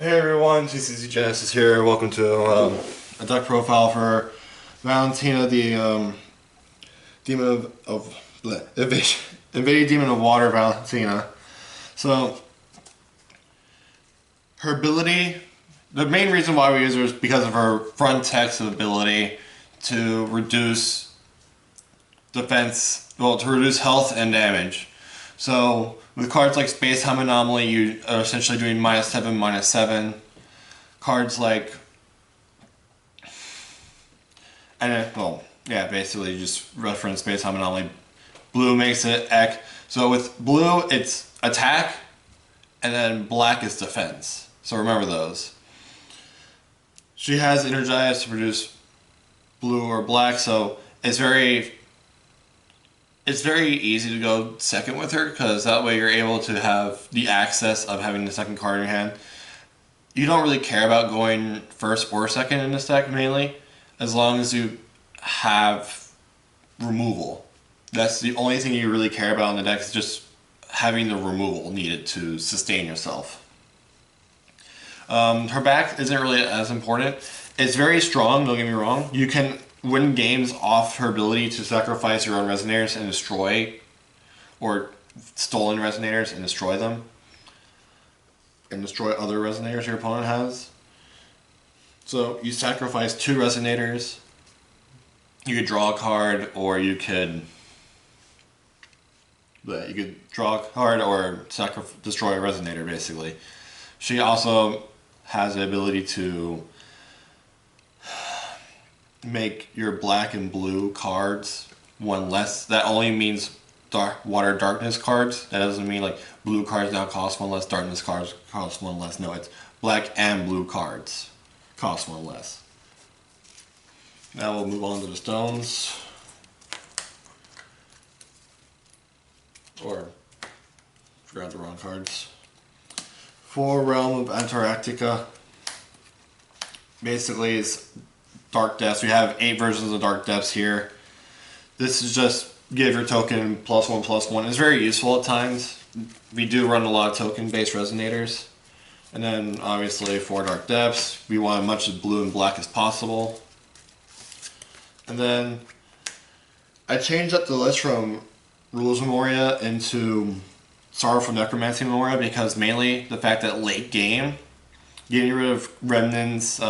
Hey everyone, GCZ Genesis here. Welcome to a deck profile for Valentina, the demon of invading demon of water, Valentina. So her ability, the main reason why we use her is because of her front text ability to reduce defense, well, to reduce health and damage. So with cards like Space Time Anomaly, you are essentially doing -7, -7. Cards like, basically just reference Space Time Anomaly. Blue makes it Ek. So with blue, it's attack, and then black is defense. So remember those. She has Energize to produce blue or black, so it's very easy to go second with her, because that way you're able to have the access of having the second card in your hand. You don't really care about going first or second in this deck, mainly, as long as you have removal. That's the only thing you really care about in the deck, is just having the removal needed to sustain yourself. Her back isn't really as important. It's very strong, don't get me wrong. You can win games off her ability to sacrifice your own Resonators and destroy, or stolen Resonators and destroy them, and destroy other Resonators your opponent has. So you sacrifice 2 Resonators, you could draw a card, or you could draw a card or destroy a Resonator, basically. She also has the ability to make your black and blue cards one less. That only means water darkness cards. That doesn't mean like blue cards now cost 1 less, darkness cards cost 1 less. No, it's black and blue cards cost 1 less. Now we'll move on to the stones. Or forgot the wrong cards. For Realm of Antarctica, basically is Dark Depths. We have 8 versions of Dark Depths here. This is just give your token +1/+1. It's very useful at times. We do run a lot of token-based Resonators. And then obviously for Dark Depths, we want as much as blue and black as possible. And then I changed up the list from Rules Memoria into Sorrowful Necromancy Memoria, because mainly the fact that late game, getting rid of remnants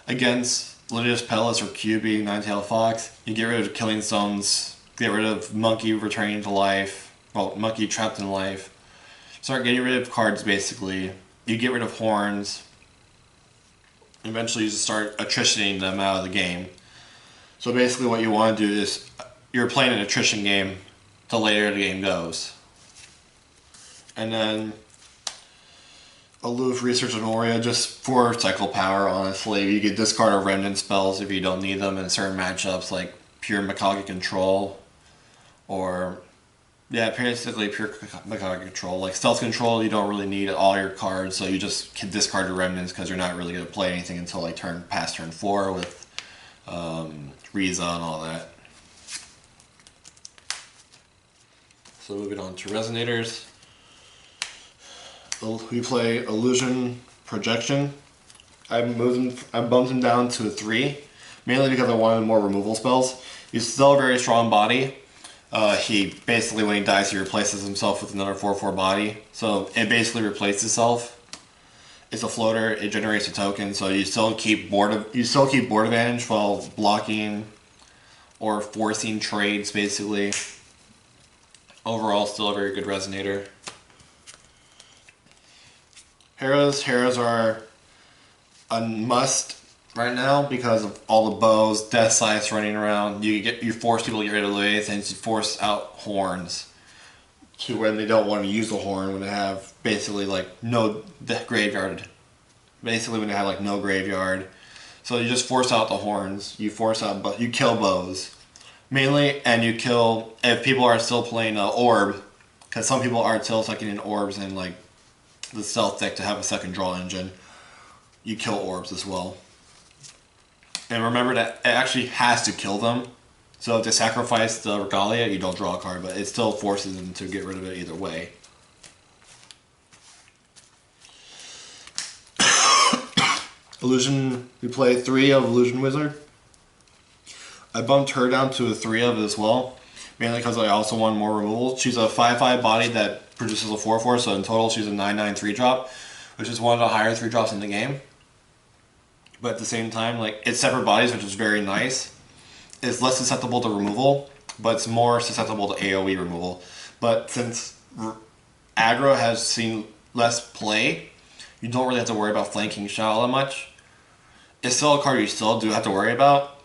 against Lydia's Palace or Q being Nine-Tailed Fox, you get rid of Killing Stones, get rid of Monkey returning to life, well, Monkey trapped in life. Start getting rid of cards, basically. You get rid of Horns. Eventually you just start attritioning them out of the game. So basically what you want to do is, you're playing an attrition game the later the game goes. And then Aloof Research Memoria, just for cycle power, honestly. You can discard a remnant spells if you don't need them in certain matchups, like pure Makagi Control, or basically pure Makagi Control. Like Stealth Control, you don't really need all your cards, so you just can discard your remnants because you're not really going to play anything until like past turn 4 with Riza and all that. So moving on to Resonators. We play Illusion Projection. I bumped him down to a 3, mainly because I wanted more removal spells. He's still a very strong body. He basically, when he dies, he replaces himself with another 4/4 body. So it basically replaces itself. It's a floater. It generates a token, so you still keep board advantage while blocking or forcing trades, basically. Overall, still a very good Resonator. Heroes are a must right now because of all the bows, Death Scythes running around. You force people to get rid of Lathe, and you force out Horns to when they don't want to use the Horn, when they have basically like no graveyard. Basically when they have like no graveyard. So you just force out the Horns. You kill bows mainly, and you kill if people are still playing Orb, because some people are still sucking in Orbs and like the stealth deck to have a second draw engine. You kill Orbs as well. And remember that it actually has to kill them. So if they sacrifice the Regalia, you don't draw a card, but it still forces them to get rid of it either way. Illusion, we play 3 of Illusion Wizard. I bumped her down to a 3 of as well, mainly because I also want more removal. She's a 5/5 body that produces a 4/4, so in total she's a 9/9 3-drop, which is one of the higher 3-drops in the game. But at the same time, like, it's separate bodies, which is very nice. It's less susceptible to removal, but it's more susceptible to AoE removal. But since aggro has seen less play, you don't really have to worry about flanking shot all that much. It's still a card you still do have to worry about,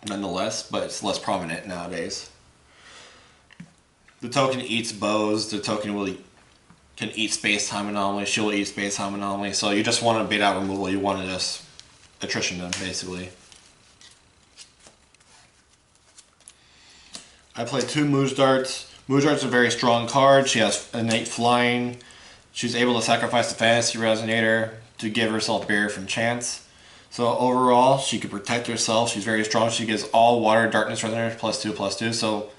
nonetheless, but it's less prominent nowadays. The token eats bows, the token can eat space-time anomaly, she'll eat space-time anomaly, so you just want to bait out removal, you want to just attrition them, basically. I play 2 Mooj Darts. Mooj Dart's a very strong card, she has innate flying, she's able to sacrifice the Fantasy Resonator to give herself barrier from chance. So overall, she can protect herself, she's very strong, she gives all water darkness resonators +2/+2, so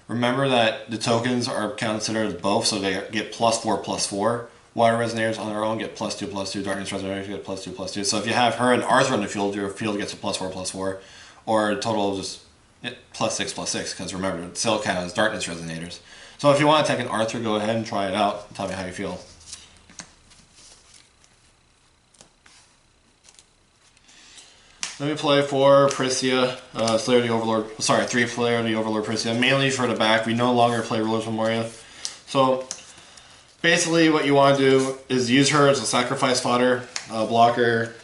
remember that the tokens are considered as both, so they get +4/+4. Water resonators on their own get +2/+2, darkness resonators get +2/+2. So if you have her and Arthur on the field, your field gets a +4/+4, or a total of just +6/+6, because remember, it still counts as darkness resonators. So if you want to take an Arthur, go ahead and try it out, and tell me how you feel. Let me play 4 Priscia, Slayer the Overlord, sorry, 3 Slayer the Overlord Priscia, mainly for the back. We no longer play Ruler's Memoria. So, basically what you want to do is use her as a sacrifice fodder, blocker.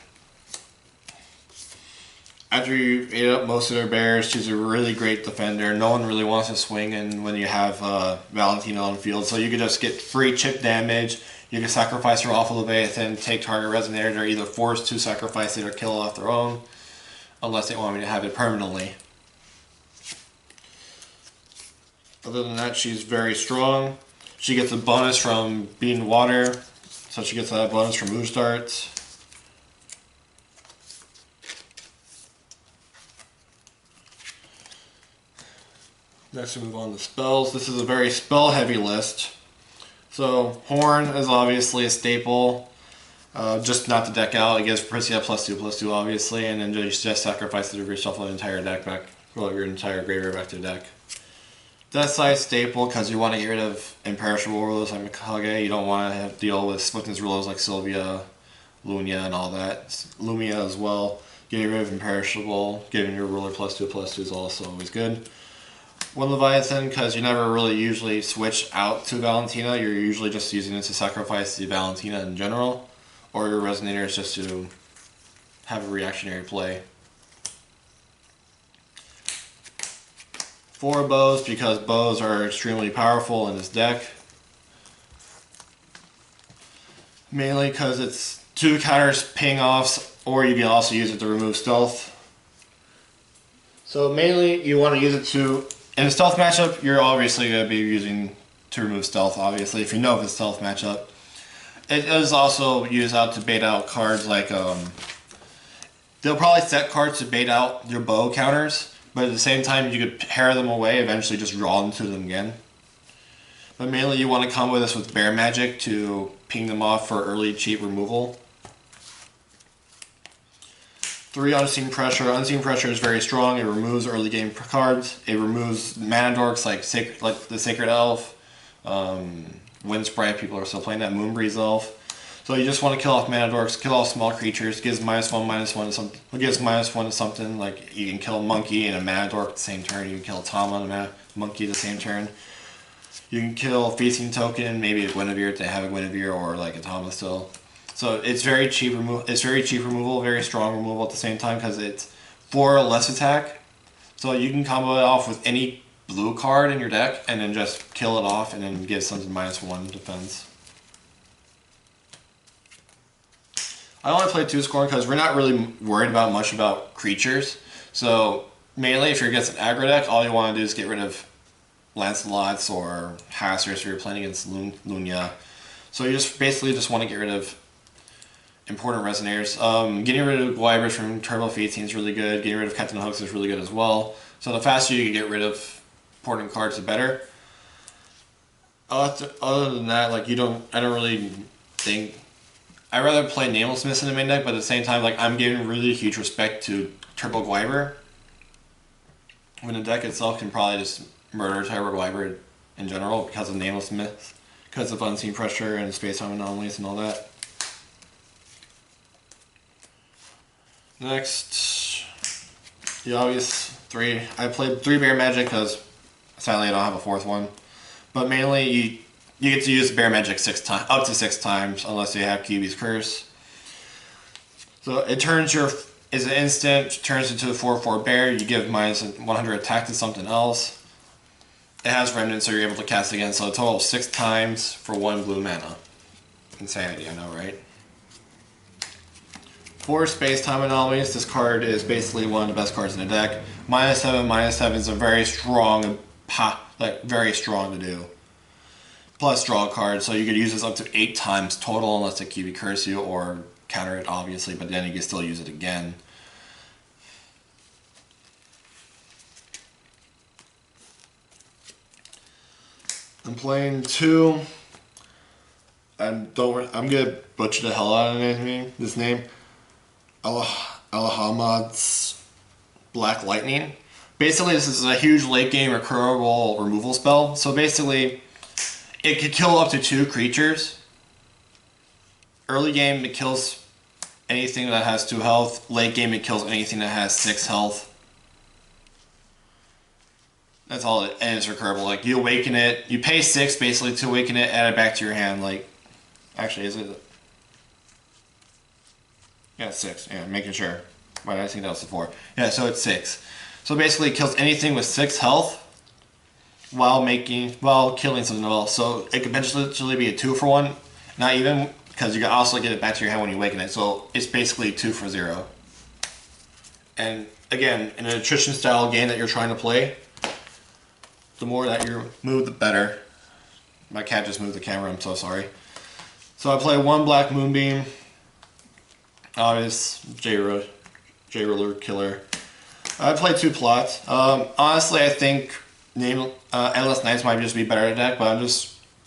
After you ate up most of their bears, she's a really great defender. No one really wants to swing in when you have Valentina on the field, so you can just get free chip damage. You can sacrifice her off of Leviathan, take target Resonator. They're either forced to sacrifice it or kill off their own, unless they want me to have it permanently. Other than that, she's very strong. She gets a bonus from being water, so she gets that bonus from Mooj Darts. Next we move on to spells. This is a very spell heavy list. So Horn is obviously a staple. Just not to deck out, it gives Priscia +2/+2 obviously, and then just sacrifice it to reshuffle the entire deck back, well, your entire graveyard back to the deck. Death Sight staple, because you want to get rid of imperishable rulers like Mikage. You don't want to have to deal with swiftness rulers like Sylvia, Lunia, and all that. Lumia as well. Getting rid of imperishable, giving your ruler +2/+2 is also always good. 1 Leviathan, because you never really usually switch out to Valentina. You're usually just using it to sacrifice the Valentina in general, or your Resonator is just to have a reactionary play. 4 bows, because bows are extremely powerful in this deck. Mainly because it's 2 counters ping offs, or you can also use it to remove stealth. So mainly you want to use it to, in a stealth matchup, you're obviously going to be using to remove stealth, obviously, if you know if it's a stealth matchup. It is also used out to bait out cards like, they'll probably set cards to bait out your bow counters, but at the same time you could pair them away, eventually just draw into them again. But mainly you want to combo this with Bear Magic to ping them off for early cheap removal. 3 Unseen Pressure. Unseen Pressure is very strong. It removes early game cards. It removes mana dorks like the Sacred Elf, Wind Sprite. People are still playing that. Moonbreeze Elf. So you just want to kill off mana dorks, kill off small creatures. Gives -1/-1 to something. It gives -1 to something. Like you can kill a monkey and a mana dork at the same turn. You can kill a Tama and a monkey the same turn. You can kill a Feasting Token, maybe a Guinevere if they have a Guinevere, or like a Tama still. So it's very cheap removal. It's very cheap removal, very strong removal at the same time because it's 4 less attack. So you can combo it off with any blue card in your deck and then just kill it off and then give something -1 defense. I only play 2 Scorn because we're not really worried about much about creatures. So mainly if you're against an aggro deck, all you want to do is get rid of Lancelots or Hasters if you're playing against Lunia. So you just basically just want to get rid of important Resonators. Getting rid of Guybrush from Turbo Feasting is really good. Getting rid of Captain Hooks is really good as well. So the faster you can get rid of important cards, the better. Other than that, like I don't really think I'd rather play Nameless Mist in the main deck, but at the same time, like, I'm giving really huge respect to Turbo Gwyber. When the deck itself can probably just murder Turbo Gwyber in general because of Nameless Mist, because of Unseen Pressure and Space-Time Anomalies and all that. Next, the obvious 3. I played 3 Bear Magic because sadly I don't have a 4th one. But mainly you get to use Bear Magic up to 6 times unless you have QB's Curse. So it turns is an instant, turns into a 4/4 bear, you give -100 attack to something else. It has Remnant, so you're able to cast again, so a total of 6 times for 1 blue mana. Insanity, I know, right? For Space-Time Anomalies, this card is basically one of the best cards in the deck. -7 is a very strong, very strong to do. Plus draw a card, so you could use this up to 8 times total unless the QB curse you or counter it, obviously, but then you can still use it again. I'm playing 2. I'm gonna butcher the hell out of this name. Alahamad's Black Lightning. Basically, this is a huge late game recurable removal spell. So basically, it could kill up to 2 creatures. Early game, it kills anything that has 2 health. Late game, it kills anything that has 6 health. That's all it, and it's recurable. Like, you awaken it, you pay 6 basically to awaken it, add it back to your hand. Like, actually, is it? Yeah, it's 6. Yeah, making sure. But I think that was the 4. Yeah, so it's 6. So basically, it kills anything with 6 health while killing something else. So it could potentially be a 2-for-1, not even, because you can also get it back to your hand when you awaken it. So it's basically 2 for 0. And again, in an attrition style game that you're trying to play, the more that you move, the better. My cat just moved the camera, I'm so sorry. So I play 1 Black Moonbeam. Obvious J-Ruler Killer. I play 2 plots. Honestly, I think Endless Nights might just be better at deck, but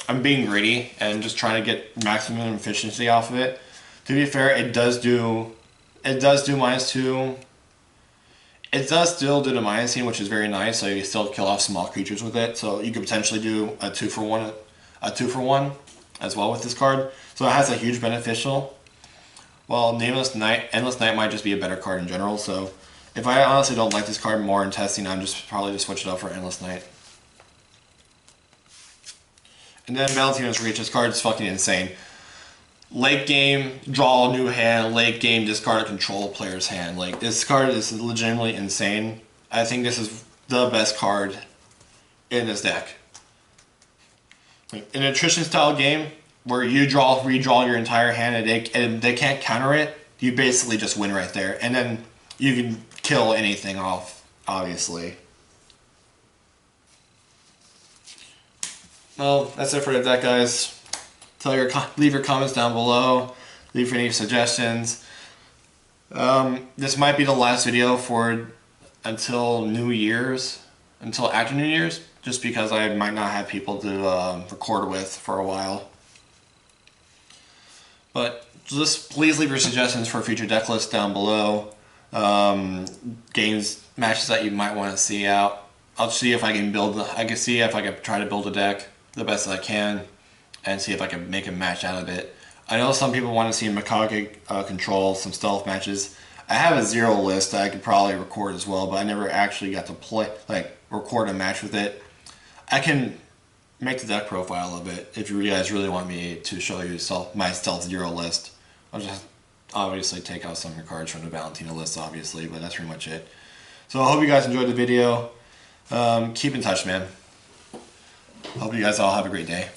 I'm being greedy and just trying to get maximum efficiency off of it. To be fair, it does do -2. It does still do the minusing, which is very nice. So you still kill off small creatures with it. So you could potentially do a 2-for-1 as well with this card. So it has a huge beneficial. Well, Endless Night might just be a better card in general. So if I honestly don't like this card more in testing, I'm probably just switch it up for Endless Night. And then Valentina's Reach. This card is fucking insane. Late game, draw a new hand. Late game, discard a control player's hand. Like, this card is legitimately insane. I think this is the best card in this deck. Like, in an attrition style game where you redraw your entire hand and they can't counter it, you basically just win right there. And then you can kill anything off, obviously. Well, that's it for the deck, guys. Leave your comments down below. Leave any suggestions. This might be the last video until New Year's, until after New Year's, just because I might not have people to record with for a while. But just please leave your suggestions for future deck lists down below. Matches that you might want to see out. I'll see if I can try to build a deck the best that I can, and see if I can make a match out of it. I know some people want to see Mikage control some stealth matches. I have a 0 list that I could probably record as well, but I never actually got to record a match with it. I can make the deck profile of it if you guys really want me to show you my stealth 0 list. I'll just obviously take out some of your cards from the Valentina list, obviously, but that's pretty much it. So I hope you guys enjoyed the video. Keep in touch, man. Hope you guys all have a great day.